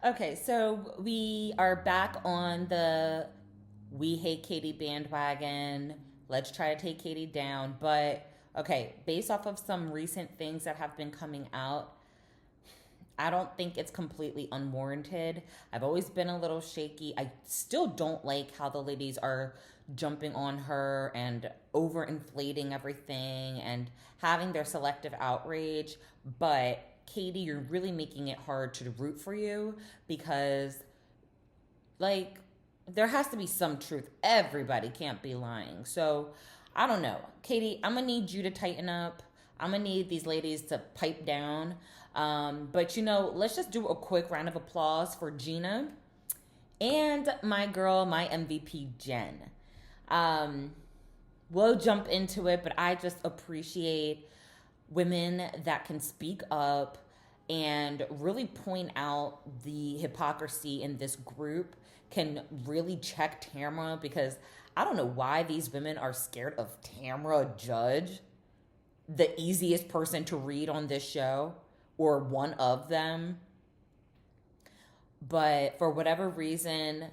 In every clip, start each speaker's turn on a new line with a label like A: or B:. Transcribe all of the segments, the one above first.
A: Okay, so we are back on the we hate Katie bandwagon. Let's try to take Katie down. But okay, based off of some recent things that have been coming out, I don't think it's completely unwarranted. I've always been a little shaky. I still don't like how the ladies are jumping on her and overinflating everything and having their selective outrage. But Katie, you're really making it hard to root for you because, like, there has to be some truth. Everybody can't be lying. So, I don't know. Katie, I'm going to need you to tighten up. I'm going to need these ladies to pipe down. But, let's just do a quick round of applause for Gina and my girl, my MVP, Jenn. We'll jump into it, but I just appreciate women that can speak up and really point out the hypocrisy in this group, can really check Tamra, because I don't know why these women are scared of Tamra Judge, the easiest person to read on this show, or one of them. But for whatever reason,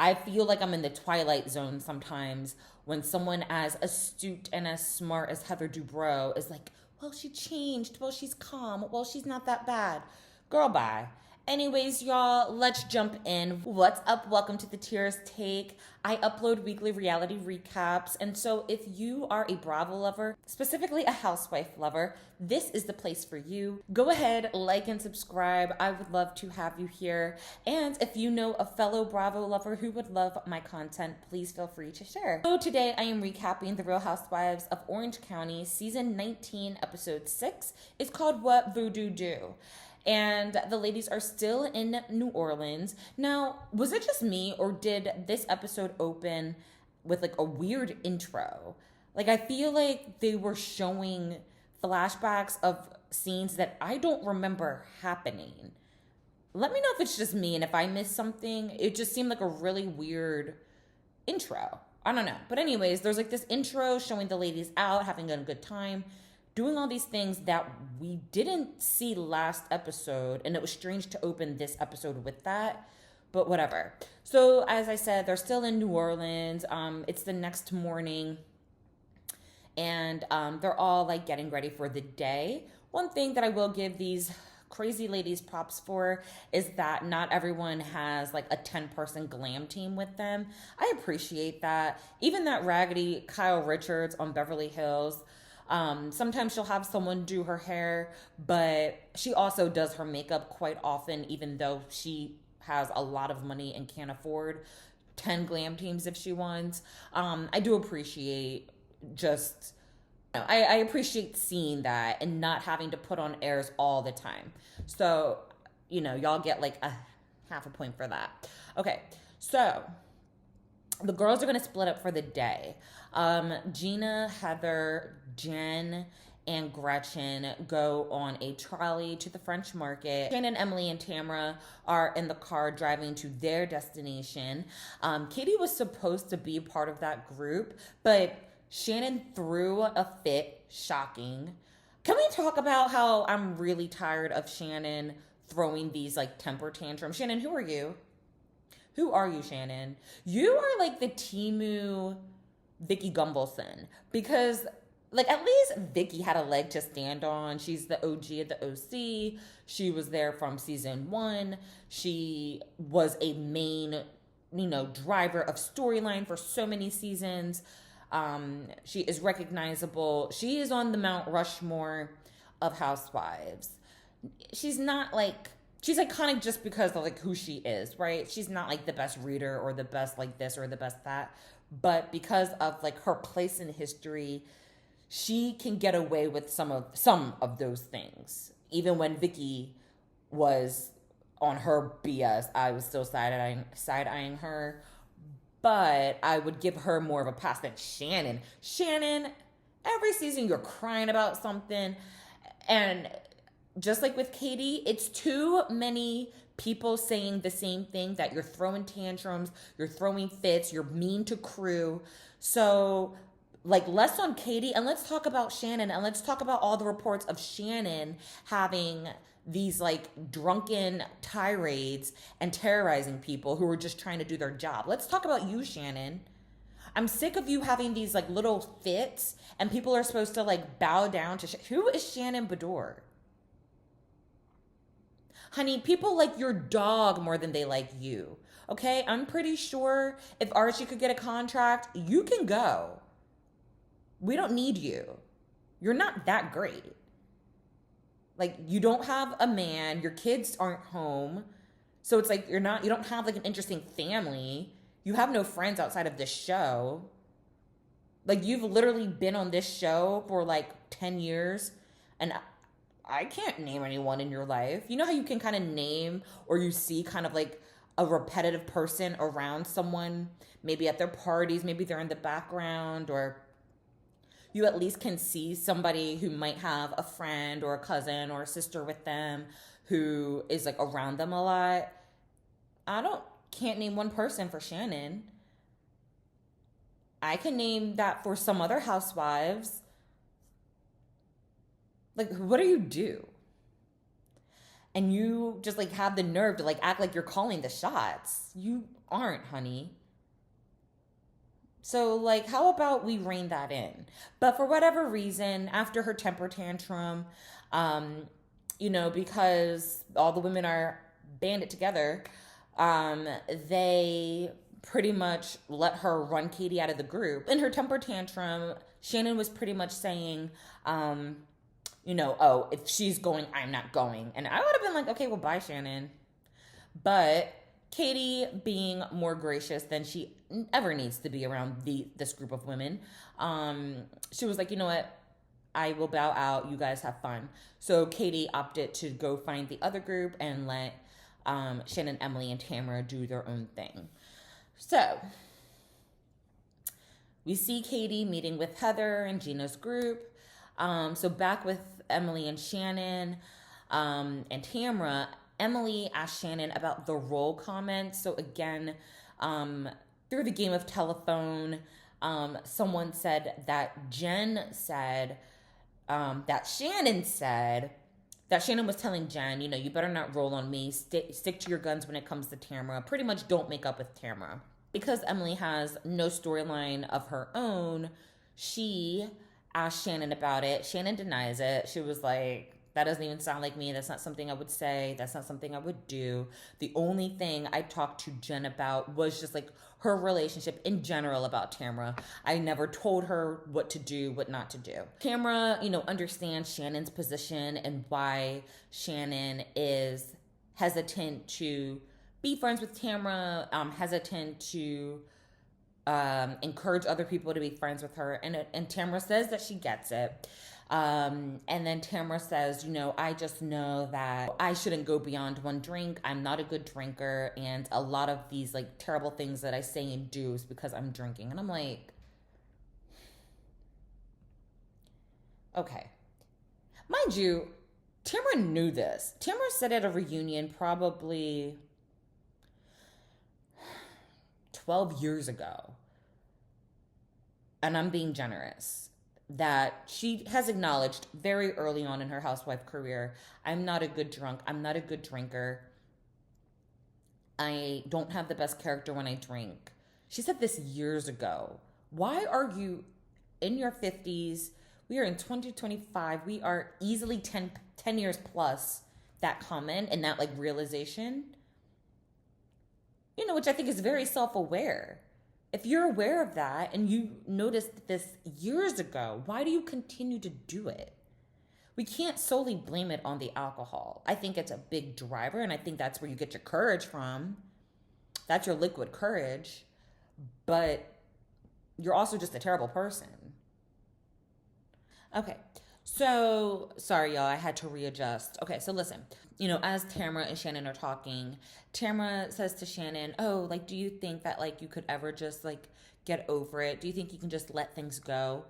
A: I feel like I'm in the twilight zone sometimes when someone as astute and as smart as Heather Dubrow is like, well, she changed. Well, she's calm. Well, she's not that bad. Girl, bye. Anyways, y'all, let's jump in. What's up? Welcome to the Tears Take. I upload weekly reality recaps, and so if you are a Bravo lover, specifically a housewife lover, this is the place for you. Go ahead, like and subscribe. I would love to have you here. And if you know a fellow Bravo lover who would love my content, please feel free to share. So today I am recapping The Real Housewives of Orange County, Season 19, Episode 6. It's called What Voodoo Do? And the ladies are still in New Orleans. Now, was it just me, or did this episode open with like a weird intro? Like, I feel like they were showing flashbacks of scenes that I don't remember happening. Let me know if it's just me and if I missed something. It just seemed like a really weird intro. I don't know. But anyways, there's like this intro showing the ladies out, having a good time, doing all these things that we didn't see last episode, and it was strange to open this episode with that, but whatever. So as I said, they're still in New Orleans. It's the next morning, and they're all like getting ready for the day. One thing that I will give these crazy ladies props for is that not everyone has like a 10-person glam team with them. I appreciate that. Even that raggedy Kyle Richards on Beverly Hills, sometimes she'll have someone do her hair, but she also does her makeup quite often, even though she has a lot of money and can't afford 10 glam teams if she wants. I do appreciate I appreciate seeing that and not having to put on airs all the time. So, y'all get like a half a point for that. Okay, so the girls are going to split up for the day. Gina, Heather, Jenn, and Gretchen go on a trolley to the French market. Shannon, Emily, and Tamra are in the car driving to their destination. Katie was supposed to be part of that group, but Shannon threw a fit. Shocking. Can we talk about how I'm really tired of Shannon throwing these like temper tantrums? Shannon, who are you? Who are you, Shannon? You are like the Temu Vicky Gumbelson, because like at least Vicky had a leg to stand on. She's the OG of the OC. She was there from season 1. She was a main, driver of storyline for so many seasons. She is recognizable. She is on the Mount Rushmore of Housewives. She's iconic just because of like who she is, right? She's not like the best reader or the best like this or the best that, but because of like her place in history, she can get away with some of those things. Even when Vicky was on her BS, I was still side-eyeing her, but I would give her more of a pass than Shannon. Shannon, every season you're crying about something, and just like with Katie, it's too many people saying the same thing, that you're throwing tantrums, you're throwing fits, you're mean to crew. So like less on Katie, and let's talk about Shannon, and let's talk about all the reports of Shannon having these like drunken tirades and terrorizing people who are just trying to do their job. Let's talk about you, Shannon. I'm sick of you having these like little fits and people are supposed to like bow down to who is Shannon Bedore? Honey, people like your dog more than they like you. Okay? I'm pretty sure if Archie could get a contract, you can go. We don't need you. You're not that great. Like, you don't have a man, your kids aren't home. So it's like you don't have like an interesting family. You have no friends outside of this show. Like, you've literally been on this show for like 10 years and I can't name anyone in your life. You know how you can kind of name or you see kind of like a repetitive person around someone, maybe at their parties, maybe they're in the background, or you at least can see somebody who might have a friend or a cousin or a sister with them who is like around them a lot. Can't name one person for Shannon. I can name that for some other housewives. Like, what do you do? And you just like have the nerve to like act like you're calling the shots. You aren't, honey. So like, how about we rein that in? But for whatever reason, after her temper tantrum, because all the women are banded together, they pretty much let her run Katie out of the group. In her temper tantrum, Shannon was pretty much saying, oh, if she's going, I'm not going. And I would have been like, okay, well, bye, Shannon. But Katie, being more gracious than she ever needs to be around this group of women, she was like, you know what? I will bow out. You guys have fun. So Katie opted to go find the other group and let Shannon, Emily, and Tamra do their own thing. So we see Katie meeting with Heather and Gina's group. So back with Emily and Shannon and Tamra, Emily asked Shannon about the role comments. So again, through the game of telephone, someone said that Jenn said that Shannon was telling Jenn, you better not roll on me. Stick to your guns when it comes to Tamra. Pretty much don't make up with Tamra. Because Emily has no storyline of her own, she asked Shannon about it. Shannon denies it. She was like, that doesn't even sound like me. That's not something I would say. That's not something I would do. The only thing I talked to Jenn about was just like her relationship in general about Tamra. I never told her what to do, what not to do. Tamra, understands Shannon's position and why Shannon is hesitant to be friends with Tamra, hesitant to encourage other people to be friends with her. And Tamra says that she gets it. And then Tamra says, I just know that I shouldn't go beyond one drink. I'm not a good drinker. And a lot of these like terrible things that I say and do is because I'm drinking. And I'm like, okay. Mind you, Tamra knew this. Tamra said at a reunion probably 12 years ago, and I'm being generous, that she has acknowledged very early on in her housewife career, I'm not a good drunk, I'm not a good drinker, I don't have the best character when I drink. She said this years ago. Why are you in your 50s? We are in 2025. We are easily 10 years plus that comment and that like realization, which I think is very self-aware. If you're aware of that and you noticed this years ago, why do you continue to do it? We can't solely blame it on the alcohol. I think it's a big driver, and I think that's where you get your courage from. That's your liquid courage. But you're also just a terrible person. Okay, so sorry, y'all, I had to readjust. Okay, so listen. As Tamra and Shannon are talking, Tamra says to Shannon, oh, like, do you think that, like, you could ever just, like, get over it? Do you think you can just let things go?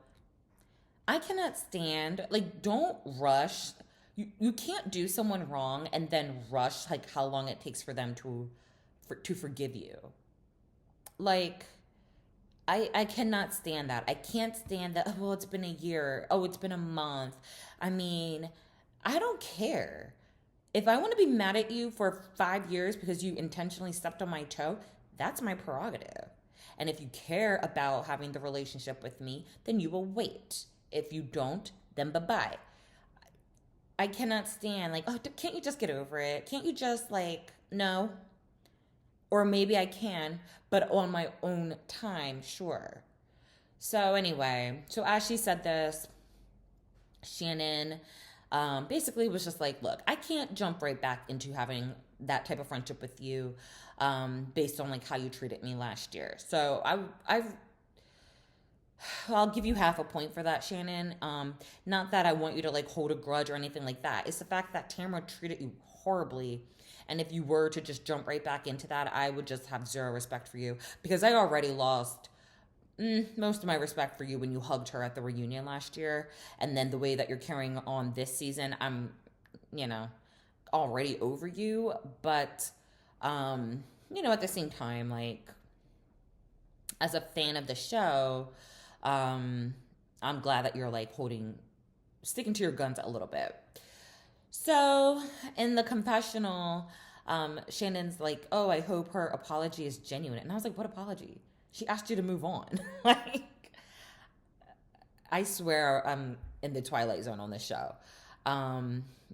A: I cannot stand, like, don't rush. You can't do someone wrong and then rush, like, how long it takes for them to forgive you. Like, I cannot stand that. I can't stand that, oh, well, it's been a year. Oh, it's been a month. I mean, I don't care. If I want to be mad at you for 5 years because you intentionally stepped on my toe, that's my prerogative. And if you care about having the relationship with me, then you will wait. If you don't, then bye bye. I cannot stand, like, oh, can't you just get over it? Can't you just, like, no? Or maybe I can, but on my own time, sure. So, anyway, so as she said this, Shannon basically was just like, look, I can't jump right back into having that type of friendship with you based on like how you treated me last year. So I'll give you half a point for that, Shannon. Not that I want you to like hold a grudge or anything like that. It's the fact that Tamra treated you horribly. And if you were to just jump right back into that, I would just have zero respect for you because I already lost most of my respect for you when you hugged her at the reunion last year. And then the way that you're carrying on this season, I'm, you know, already over you. But, at the same time, like, as a fan of the show, I'm glad that you're like sticking to your guns a little bit. So in the confessional, Shannon's like, oh, I hope her apology is genuine. And I was like, what apology? She asked you to move on. Like, I swear I'm in the Twilight Zone on this show.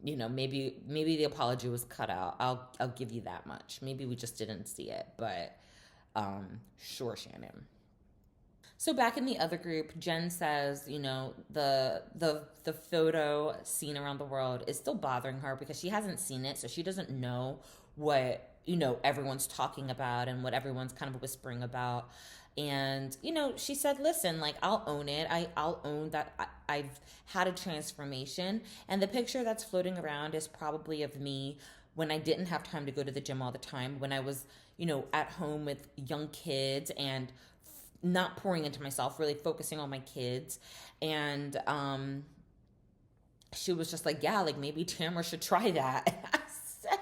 A: Maybe the apology was cut out. I'll give you that much. Maybe we just didn't see it, but sure, Shannon. So back in the other group, Jenn says, the photo seen around the world is still bothering her because she hasn't seen it, so she doesn't know what, everyone's talking about and what everyone's kind of whispering about. And, she said, listen, like, I'll own it. I'll own that I've had a transformation. And the picture that's floating around is probably of me when I didn't have time to go to the gym all the time, when I was, at home with young kids and not pouring into myself, really focusing on my kids. And she was just like, yeah, like maybe Tamra should try that. I said,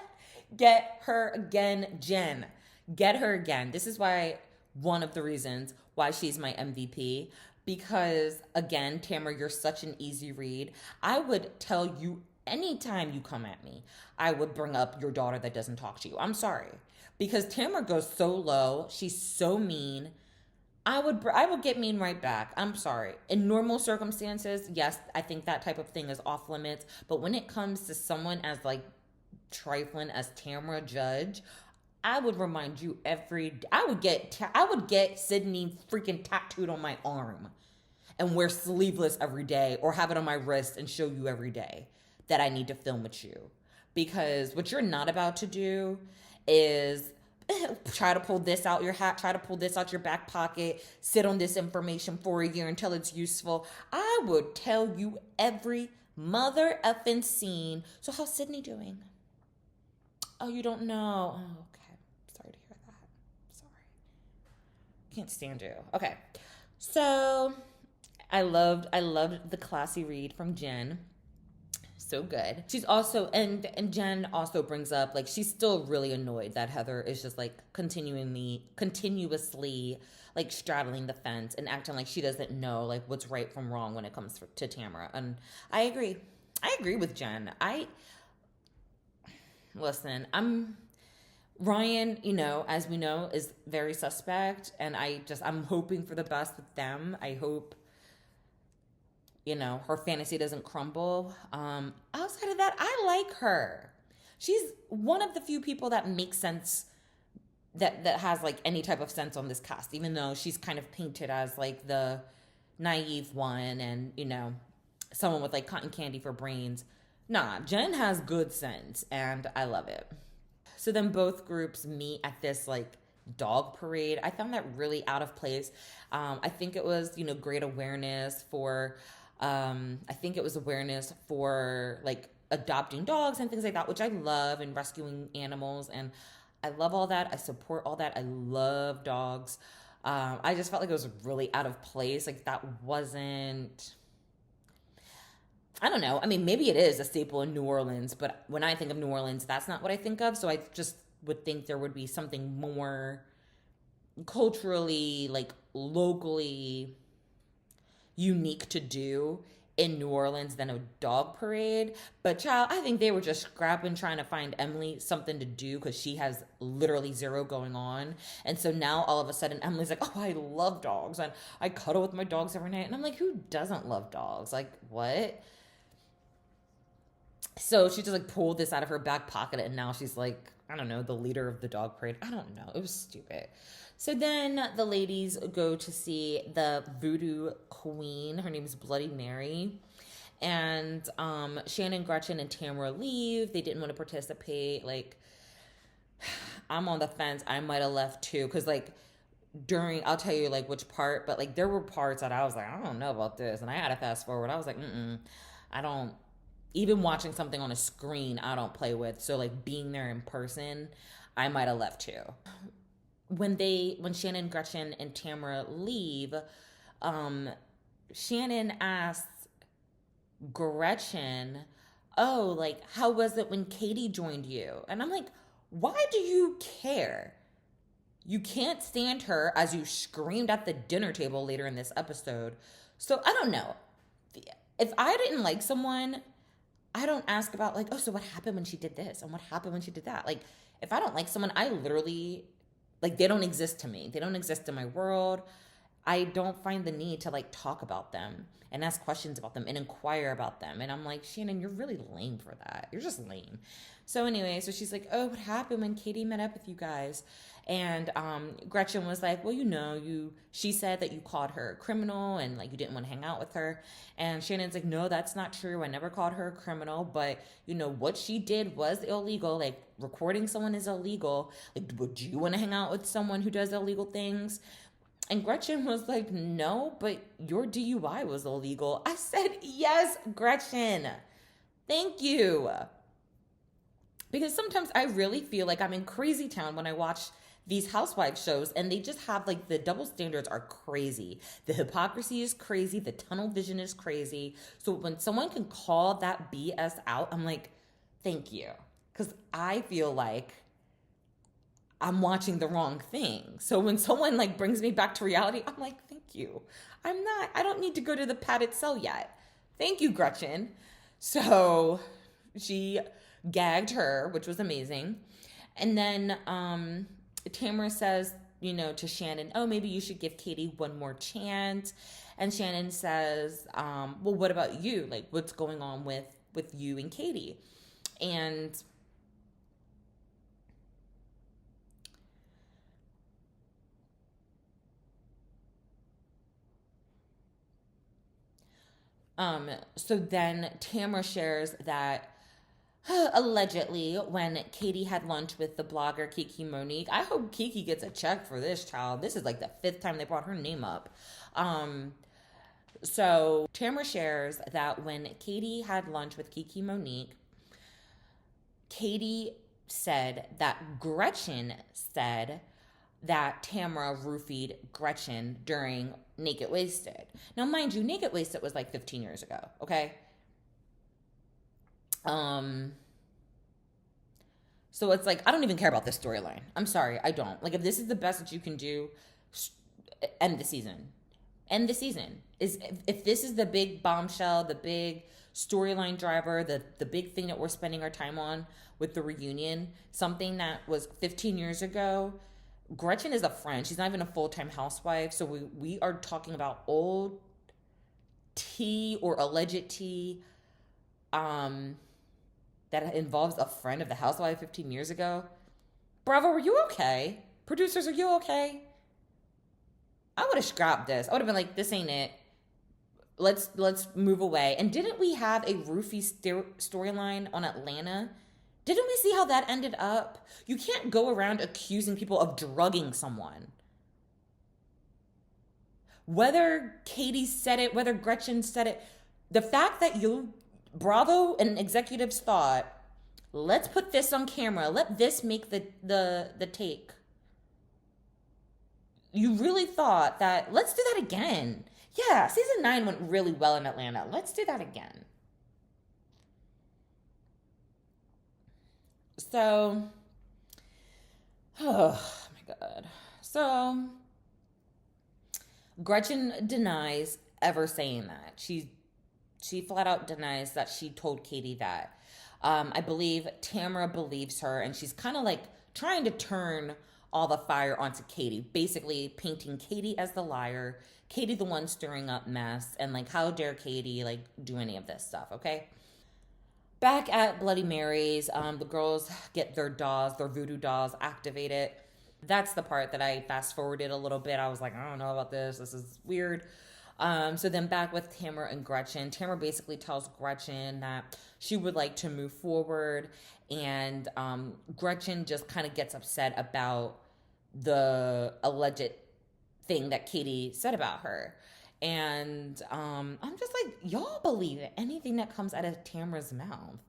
A: get her again, Jenn. Get her again. This is why one of the reasons why she's my MVP. Because again, Tamra, you're such an easy read. I would tell you anytime you come at me, I would bring up your daughter that doesn't talk to you. I'm sorry. Because Tamra goes so low. She's so mean. I would get mean right back. I'm sorry. In normal circumstances, yes, I think that type of thing is off limits. But when it comes to someone as like trifling as Tamra Judge, I would remind you I would get Sydney freaking tattooed on my arm and wear sleeveless every day or have it on my wrist and show you every day that I need to film with you. Because what you're not about to do is try to pull this out your hat, try to pull this out your back pocket, sit on this information for a year until it's useful. I would tell you every mother effing scene. So how's Sydney doing? Oh, you don't know. Oh, okay. Sorry to hear that. Sorry. Can't stand you. Okay. So I loved the classy read from Jenn. So good. She's also, and Jenn also brings up, like, she's still really annoyed that Heather is just like continuously like straddling the fence and acting like she doesn't know like what's right from wrong when it comes to Tamra. And I agree with Jenn. Ryan, as we know, is very suspect, and I'm hoping for the best with them. I hope her fantasy doesn't crumble. Outside of that, I like her. She's one of the few people that makes sense, that has like any type of sense on this cast, even though she's kind of painted as like the naive one and, someone with like cotton candy for brains. Nah, Jenn has good sense and I love it. So then both groups meet at this like dog parade. I found that really out of place. I think it was, great awareness for like adopting dogs and things like that, which I love, and rescuing animals. And I love all that. I support all that. I love dogs. I just felt like it was really out of place. Like that wasn't, I don't know. I mean, maybe it is a staple in New Orleans, but when I think of New Orleans, that's not what I think of. So I just would think there would be something more culturally, like locally unique to do in New Orleans than a dog parade. But child, I think they were just scrapping trying to find Emily something to do because she has literally zero going on. And so now all of a sudden Emily's like, oh, I love dogs and I cuddle with my dogs every night. And I'm like, who doesn't love dogs? Like, what? So she just like pulled this out of her back pocket and now she's like, I don't know, the leader of the dog parade. I don't know. It was stupid. So then the ladies go to see the voodoo queen. Her name is Bloody Mary. And Shannon, Gretchen, and Tamra leave. They didn't want to participate. Like, I'm on the fence. I might have left too. Because, like, I'll tell you, like, which part. But, like, there were parts that I was like, I don't know about this. And I had to fast forward. I was like, I don't. Even watching something on a screen, I don't play with. So, like, being there in person, I might have left too. When Shannon, Gretchen, and Tamra leave, Shannon asks Gretchen, oh, like, how was it when Katie joined you? And I'm like, why do you care? You can't stand her, as you screamed at the dinner table later in this episode. So I don't know. If I didn't like someone, I don't ask about, like, oh, so what happened when she did this? And what happened when she did that? Like, if I don't like someone, I literally... like, they don't exist to me. They don't exist in my world. I don't find the need to, like, talk about them and ask questions about them and inquire about them. And I'm like, Shannon, you're really lame for that. You're just lame. So anyway, so she's like, oh, what happened when Katie met up with you guys? And Gretchen was like, well, she said that you called her a criminal and, like, you didn't want to hang out with her. And Shannon's like, no, that's not true. I never called her a criminal, but, what she did was illegal. Like, recording someone is illegal. Like, would you want to hang out with someone who does illegal things? And Gretchen was like, no, but your DUI was illegal. I said, yes, Gretchen. Thank you. Because sometimes I really feel like I'm in crazy town when I watch these Housewives shows, and they just have, like, the double standards are crazy. The hypocrisy is crazy. The tunnel vision is crazy. So when someone can call that BS out, I'm like, thank you. Because I feel like I'm watching the wrong thing. So when someone, like, brings me back to reality, I'm like, thank you. I don't need to go to the padded cell yet. Thank you, Gretchen. So she gagged her, which was amazing. And then Tamra says, to Shannon, oh, maybe you should give Katie one more chance. And Shannon says, well, what about you? Like, what's going on with you and Katie? And so then Tamra shares that allegedly when Katie had lunch with the blogger Kiki Monique, I hope Kiki gets a check for this, child. This is like the 5th time they brought her name up. So Tamra shares that when Katie had lunch with Kiki Monique, Katie said that Gretchen said that Tamra roofied Gretchen during Naked Wasted. Now, mind you, Naked Wasted was like 15 years ago, okay? So it's like, I don't even care about this storyline. I'm sorry, I don't. Like, if this is the best that you can do, end the season. End the season. If this is the big bombshell, the big storyline driver, the big thing that we're spending our time on with the reunion, something that was 15 years ago, Gretchen is a friend. She's not even a full-time housewife. So we are talking about old tea or alleged tea that involves a friend of the housewife 15 years ago. Bravo, were you okay? Producers, are you okay? I would have scrapped this. I would have been like, this ain't it. Let's move away. And didn't we have a roofie storyline on Atlanta? Didn't we see how that ended up? You can't go around accusing people of drugging someone. Whether Katie said it, whether Gretchen said it, the fact that Bravo and executives thought, let's put this on camera, let this make the take. You really thought that, let's do that again. Yeah, season 9 went really well in Atlanta. Let's do that again. So, oh my God. So, Gretchen denies ever saying that. She She flat out denies that she told Katie that. I believe Tamra believes her, and she's kind of like trying to turn all the fire onto Katie, basically painting Katie as the liar, Katie the one stirring up mess, and like, how dare Katie like do any of this stuff, okay? Back at Bloody Mary's, the girls get their dolls, their voodoo dolls activated. That's the part that I fast forwarded a little bit. I was like, I don't know about this. This is weird. So then back with Tamra and Gretchen. Tamra basically tells Gretchen that she would like to move forward. And Gretchen just kind of gets upset about the alleged thing that Katie said about her. And I'm just like, y'all believe anything that comes out of Tamra's mouth.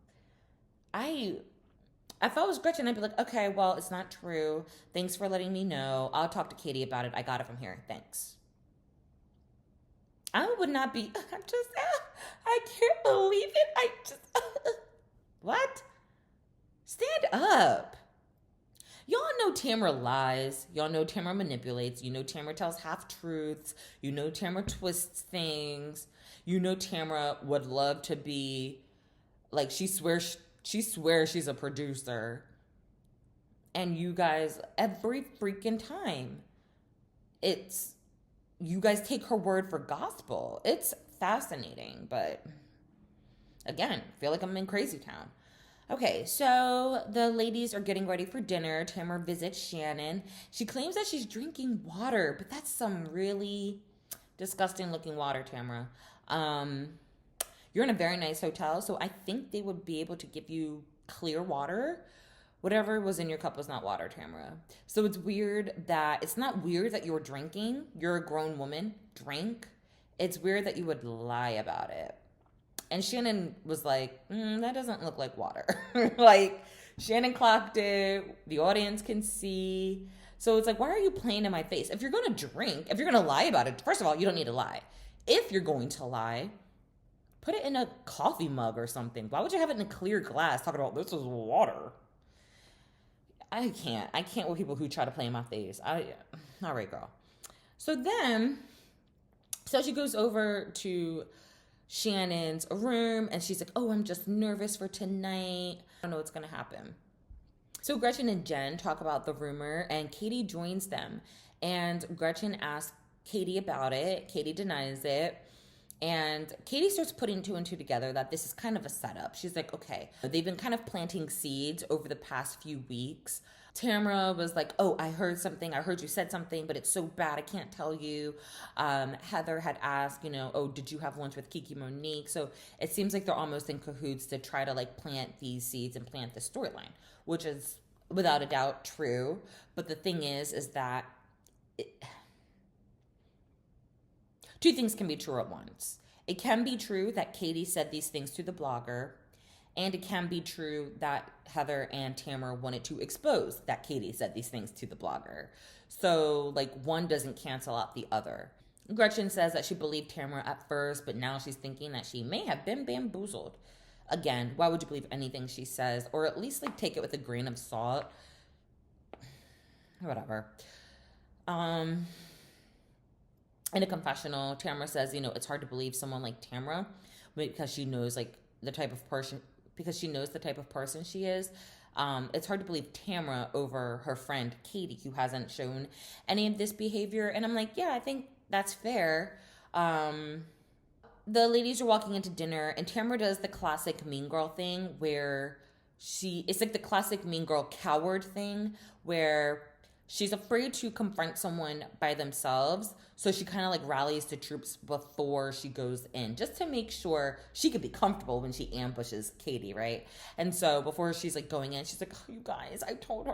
A: If I was Gretchen, I'd be like, okay, well, it's not true. Thanks for letting me know. I'll talk to Katie about it. I got it from here. Thanks. I would not be, I can't believe it. What? Stand up. Y'all know Tamra lies. Y'all know Tamra manipulates. You know Tamra tells half-truths. You know Tamra twists things. You know Tamra would love to be, like, she swears she's a producer. And you guys, every freaking time, you guys take her word for gospel. It's fascinating, but again, I feel like I'm in crazy town. Okay, so the ladies are getting ready for dinner. Tamra visits Shannon. She claims that she's drinking water, but that's some really disgusting looking water, Tamra. You're in a very nice hotel, so I think they would be able to give you clear water. Whatever was in your cup was not water, Tamra. So it's not weird that you were drinking. You're a grown woman. Drink. It's weird that you would lie about it. And Shannon was like, that doesn't look like water. Like, Shannon clocked it. The audience can see. So it's like, why are you playing in my face? If you're going to drink, if you're going to lie about it, first of all, you don't need to lie. If you're going to lie, put it in a coffee mug or something. Why would you have it in a clear glass talking about this is water? I can't with people who try to play in my face. All right, girl. So she goes over to Shannon's room and she's like, oh, I'm just nervous for tonight. I don't know what's going to happen. So Gretchen and Jenn talk about the rumor and Katie joins them. And Gretchen asks Katie about it. Katie denies it. And Katie starts putting two and two together that this is kind of a setup. She's like, okay, they've been kind of planting seeds over the past few weeks. Tamra was like, oh, I heard something. I heard you said something, but it's so bad. I can't tell you. Heather had asked, oh, did you have lunch with Kiki Monique? So it seems like they're almost in cahoots to try to like plant these seeds and plant the storyline, which is without a doubt true. But the thing is that two things can be true at once. It can be true that Katie said these things to the blogger, and it can be true that Heather and Tamra wanted to expose that Katie said these things to the blogger. So, like, one doesn't cancel out the other. Gretchen says that she believed Tamra at first, but now she's thinking that she may have been bamboozled. Again, why would you believe anything she says? Or at least, like, take it with a grain of salt. Whatever. In a confessional, Tamra says, it's hard to believe someone like Tamra because she knows the type of person she is. It's hard to believe Tamra over her friend Katie, who hasn't shown any of this behavior. And I'm like, yeah, I think that's fair. The ladies are walking into dinner, and Tamra does the classic mean girl thing where it's like the classic mean girl coward thing where she's afraid to confront someone by themselves. So she kind of like rallies the troops before she goes in just to make sure she could be comfortable when she ambushes Katie, right? And so before she's like going in, she's like, oh, you guys, I told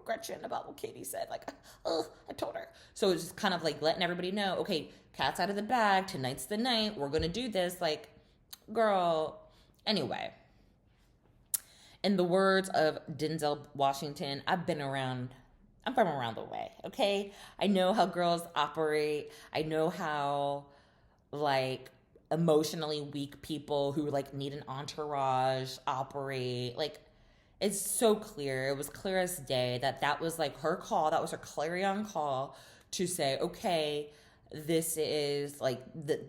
A: Gretchen about what Katie said. Like, I told her. So it's just kind of like letting everybody know, okay, cat's out of the bag. Tonight's the night. We're going to do this. Like, girl. Anyway. In the words of Denzel Washington, I'm from around the way, okay? I know how girls operate. I know how, like, emotionally weak people who, like, need an entourage operate. Like, it's so clear. It was clear as day that was, like, her call. That was her clarion call to say, okay, this is like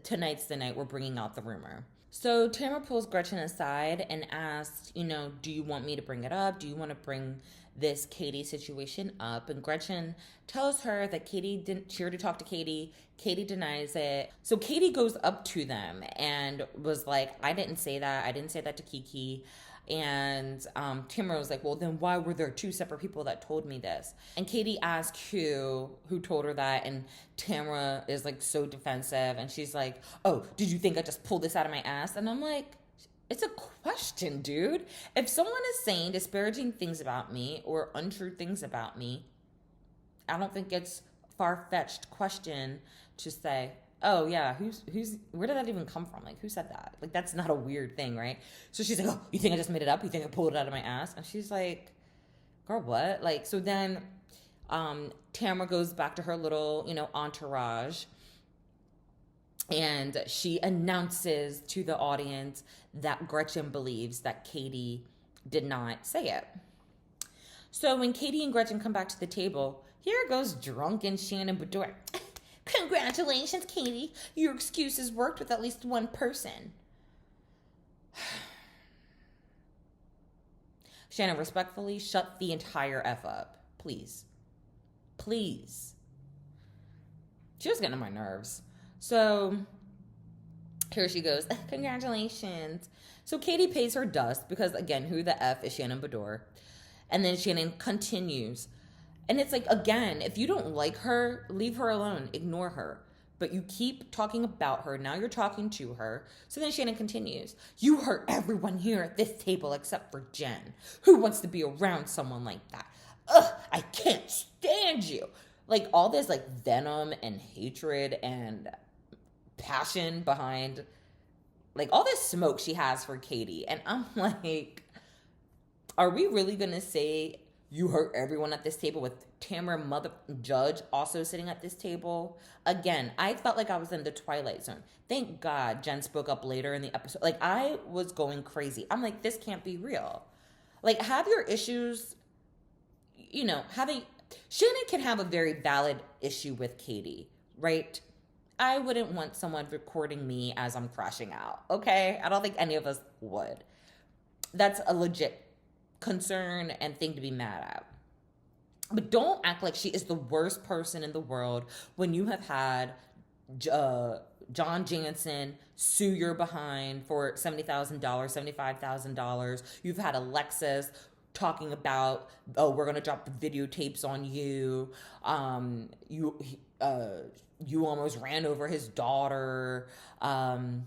A: tonight's the night we're bringing out the rumor. So Tamra pulls Gretchen aside and asks, do you want me to bring it up? Do you want to bring this Katie situation up? And Gretchen tells her that she already talked to Katie. Katie denies it. So Katie goes up to them and was like, I didn't say that. I didn't say that to Kiki. And Tamra was like, well, then why were there two separate people that told me this? And Katie asked who told her that. And Tamra is like so defensive. And she's like, oh, did you think I just pulled this out of my ass? And I'm like, it's a question, dude. If someone is saying disparaging things about me or untrue things about me, I don't think it's a far-fetched question to say, oh yeah, where did that even come from? Like, who said that? Like, that's not a weird thing, right? So she's like, oh, you think I just made it up? You think I pulled it out of my ass? And she's like, girl, what? Like, so then Tamra goes back to her little, entourage, and she announces to the audience that Gretchen believes that Katie did not say it. So when Katie and Gretchen come back to the table, here goes drunken Shannon Bedore. Congratulations, Katie. Your excuses worked with at least one person. Shannon, respectfully, shut the entire F up. Please. Please. She was getting on my nerves. So here she goes. Congratulations. So Katie pays her dust because, again, who the F is Shannon Bedore? And then Shannon continues. And it's like, again, if you don't like her, leave her alone. Ignore her. But you keep talking about her. Now you're talking to her. So then Shannon continues. You hurt everyone here at this table except for Jenn. Who wants to be around someone like that? Ugh, I can't stand you. Like, all this, like, venom and hatred and passion behind, like, all this smoke she has for Katie. And I'm like, are we really going to say you hurt everyone at this table with Tamra Mother Judge also sitting at this table? Again, I felt like I was in the Twilight Zone. Thank God Jenn spoke up later in the episode. Like, I was going crazy. I'm like, this can't be real. Like, have your issues, Shannon can have a very valid issue with Katie, right? I wouldn't want someone recording me as I'm crashing out, okay? I don't think any of us would. That's a legit concern and thing to be mad at. But don't act like she is the worst person in the world when you have had John Jansen sue your behind for $70,000, $75,000. You've had Alexis talking about, oh, we're going to drop the videotapes on you. You almost ran over his daughter. The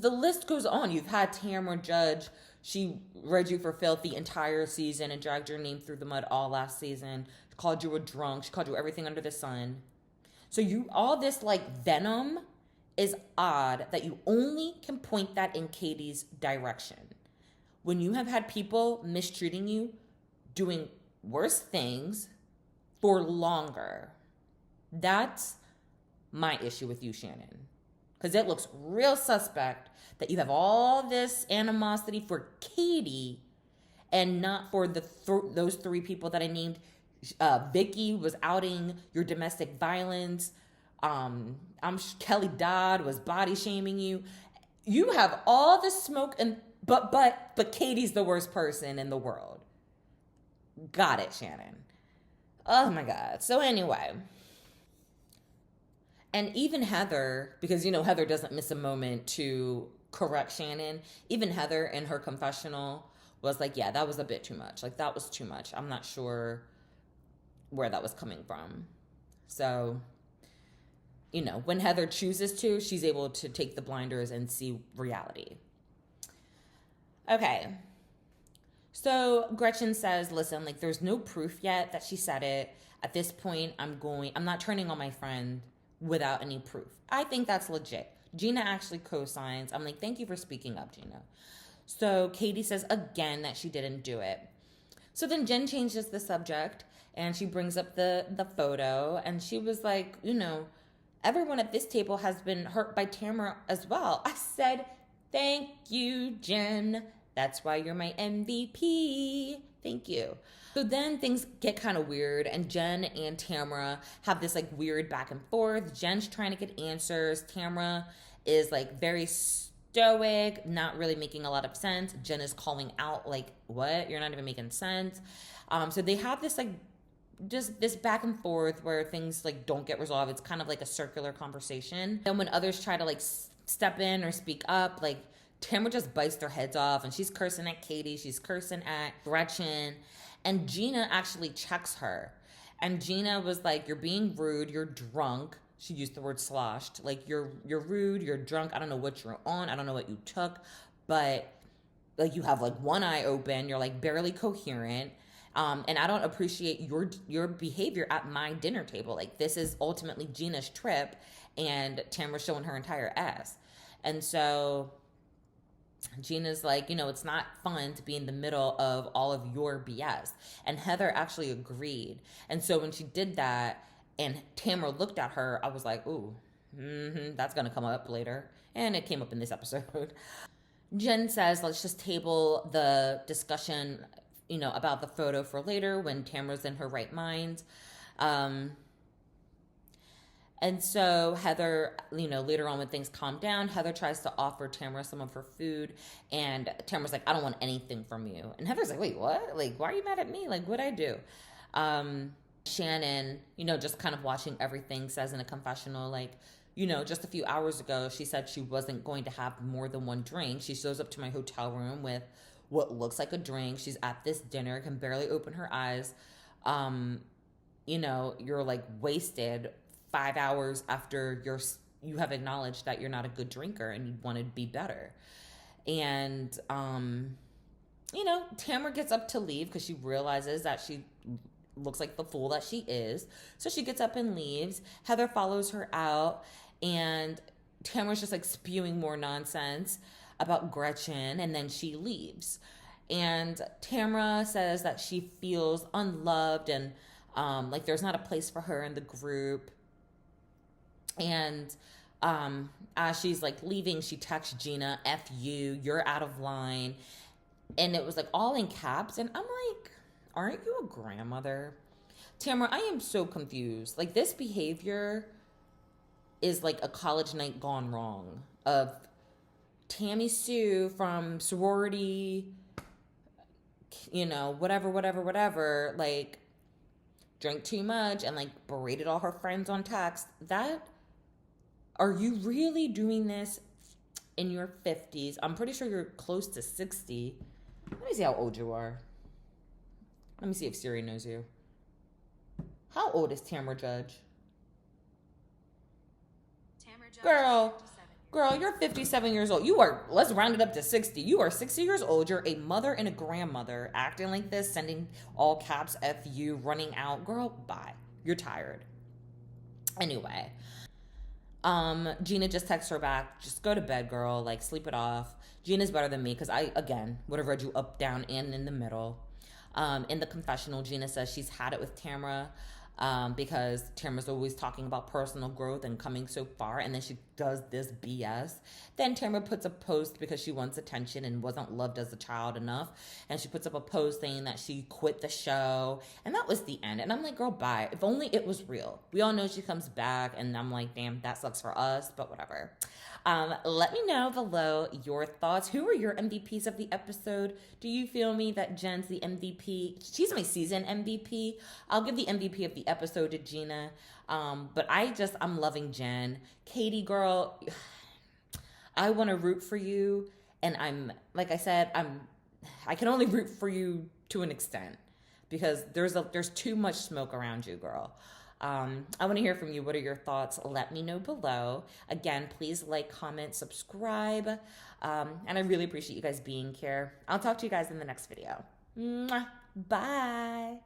A: list goes on. You've had Tamra Judge. She read you for filth the entire season and dragged your name through the mud all last season. She called you a drunk. She called you everything under the sun. So all this like venom is odd that you only can point that in Katie's direction. When you have had people mistreating you, doing worse things for longer. That's my issue with you, Shannon. Because it looks real suspect that you have all this animosity for Katie and not for those three people that I named. Vicky was outing your domestic violence. Kelly Dodd was body shaming you. You have all this smoke but Katie's the worst person in the world. Got it, Shannon. Oh my God. So anyway. And even Heather, because Heather doesn't miss a moment to correct Shannon. Even Heather in her confessional was like, yeah, that was a bit too much. Like, that was too much. I'm not sure where that was coming from. So, when Heather chooses to, she's able to take the blinders and see reality. Okay. So Gretchen says, listen, like, there's no proof yet that she said it. At this point, I'm not turning on my friend without any proof. I think that's legit. Gina actually co-signs. I'm like, thank you for speaking up, Gina. So Katie says again that she didn't do it. So then Jenn changes the subject and she brings up the photo and she was like, everyone at this table has been hurt by Tamra as well. I said, thank you, Jenn. That's why you're my MVP. Thank you. So then things get kind of weird, and Jenn and Tamra have this like weird back and forth. Jen's trying to get answers. Tamra is like very stoic, not really making a lot of sense. Jenn is calling out like, what? You're not even making sense. So they have this like just this back and forth where things like don't get resolved. It's kind of like a circular conversation. And when others try to like step in or speak up, like Tamra just bites their heads off, and she's cursing at Katie, she's cursing at Gretchen, and Gina actually checks her. And Gina was like, you're being rude, you're drunk. She used the word sloshed. Like, you're rude, you're drunk, I don't know what you're on, I don't know what you took, but like you have like one eye open, you're like barely coherent. And I don't appreciate your behavior at my dinner table. Like, this is ultimately Gina's trip, and Tamra's showing her entire ass. And so Gina's like, it's not fun to be in the middle of all of your BS. And Heather actually agreed. And so when she did that and Tamra looked at her, I was like, ooh, that's going to come up later. And it came up in this episode. Jenn says, let's just table the discussion, about the photo for later when Tamra's in her right mind. And so Heather, later on when things calm down, Heather tries to offer Tamra some of her food, and Tamra's like, I don't want anything from you. And Heather's like, wait, what? Like, why are you mad at me? Like, what'd I do? Shannon, just kind of watching everything, says in a confessional, like, just a few hours ago, she said she wasn't going to have more than one drink. She shows up to my hotel room with what looks like a drink. She's at this dinner, can barely open her eyes. You're like wasted 5 hours after you have acknowledged that you're not a good drinker and you want to be better. And, Tamra gets up to leave because she realizes that she looks like the fool that she is. So she gets up and leaves. Heather follows her out, and Tamra's just like spewing more nonsense about Gretchen, and then she leaves. And Tamra says that she feels unloved and like there's not a place for her in the group. And as she's like leaving, she texts Gina, F you, you're out of line. And it was like all in caps. And I'm like, aren't you a grandmother? Tamra, I am so confused. Like, this behavior is like a college night gone wrong of Tammy Sue from sorority, whatever, like drank too much and like berated all her friends on text. Are you really doing this in your 50s? I'm pretty sure you're close to 60. Let me see how old you are. Let me see if Siri knows you. How old is Tamra Judge?
B: Tamra Judge.
A: Girl, you're 57 years old. Let's round it up to 60. You are 60 years old. You're a mother and a grandmother acting like this, sending all caps F you, running out. Girl, bye. You're tired. Anyway. Gina just texts her back, just go to bed, girl, like sleep it off. Gina's better than me because I, again, would have read you up, down, and in the middle. In the confessional, Gina says she's had it with Tamra because Tamra's always talking about personal growth and coming so far, and then she does this BS. Then Tamra puts a post because she wants attention and wasn't loved as a child enough, and she puts up a post saying that she quit the show, and that was the end. And I'm like, girl, bye. If only it was real. We all know she comes back, and I'm like, damn, that sucks for us, but whatever. Let me know below your thoughts. Who are your MVPs of the episode? Do you feel me that Jen's the MVP? She's my season MVP. I'll give the MVP of the episode to Gina. But I'm loving Jenn. Katie, girl, I want to root for you. And like I said, I can only root for you to an extent because there's too much smoke around you, girl. I want to hear from you. What are your thoughts? Let me know below. Again, please like, comment, subscribe. And I really appreciate you guys being here. I'll talk to you guys in the next video. Mwah. Bye.